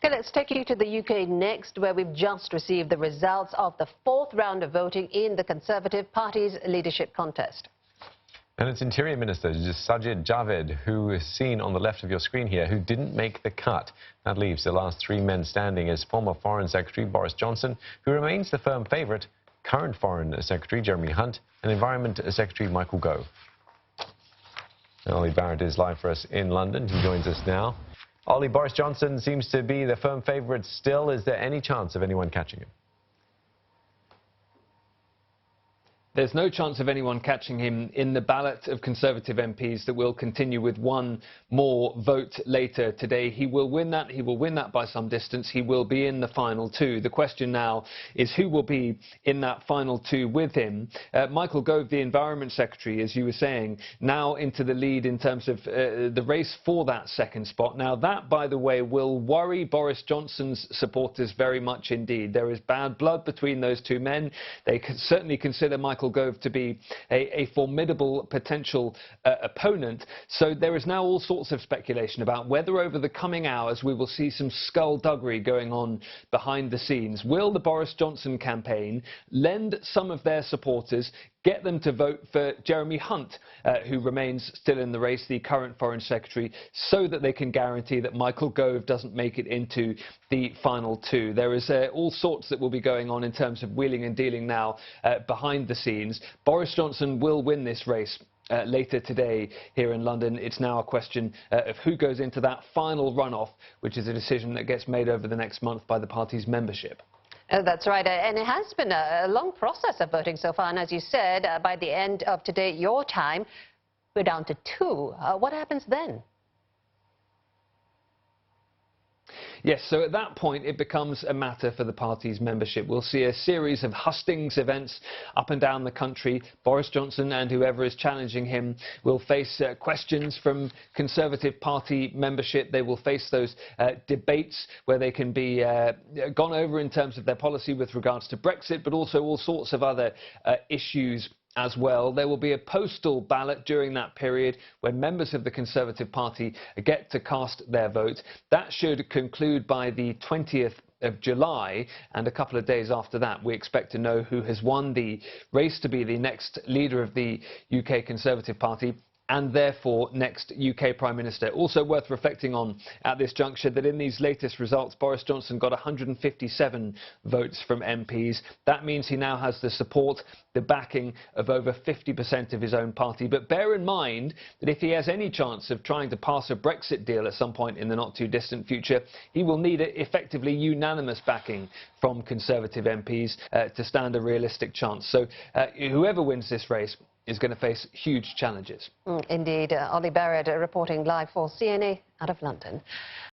Okay, let's take you to the UK next, where we've just received the results of the fourth round of voting in the Conservative Party's leadership contest. And it's Interior Minister Sajid Javid, who is seen on the left of your screen here, who didn't make the cut. That leaves the last three men standing as former Foreign Secretary Boris Johnson, who remains the firm favourite, current Foreign Secretary Jeremy Hunt, and Environment Secretary Michael Gove. Ollie Barrett is live for us in London. He joins us now. Ollie, Boris Johnson seems to be the firm favourite still. Is there any chance of anyone catching him? There's no chance of anyone catching him in the ballot of Conservative MPs that will continue with one more vote later today. He will win that. He will win that by some distance. He will be in the final two. The question now is who will be in that final two with him. Michael Gove, the Environment Secretary, as you were saying, now into the lead in terms of the race for that second spot. Now that, by the way, will worry Boris Johnson's supporters very much indeed. There is bad blood between those two men. They can certainly consider Michael Gove to be a formidable potential opponent. So there is now all sorts of speculation about whether over the coming hours we will see some skullduggery going on behind the scenes. Will the Boris Johnson campaign lend some of their supporters, get them to vote for Jeremy Hunt, who remains still in the race, the current Foreign Secretary, so that they can guarantee that Michael Gove doesn't make it into the final two? There is all sorts that will be going on in terms of wheeling and dealing now behind the scenes. Boris Johnson will win this race later today here in London. It's now a question of who goes into that final runoff, which is a decision that gets made over the next month by the party's membership. That's right, and it has been a long process of voting so far, and as you said, by the end of today, your time, we're down to two. What happens then? Yes, so at that point it becomes a matter for the party's membership. We'll see a series of hustings events up and down the country. Boris Johnson and whoever is challenging him will face questions from Conservative Party membership. They will face those debates where they can be gone over in terms of their policy with regards to Brexit, but also all sorts of other issues as well. There will be a postal ballot during that period when members of the Conservative Party get to cast their vote. That should conclude by the 20th of July, and a couple of days after that we expect to know who has won the race to be the next leader of the UK Conservative Party and therefore next UK Prime Minister. Also worth reflecting on at this juncture that in these latest results, Boris Johnson got 157 votes from MPs. That means he now has the support, the backing of over 50% of his own party. But bear in mind that if he has any chance of trying to pass a Brexit deal at some point in the not too distant future, he will need effectively unanimous backing from Conservative MPs to stand a realistic chance. So whoever wins this race is going to face huge challenges. Indeed. Ollie Barrett reporting live for CNA out of London.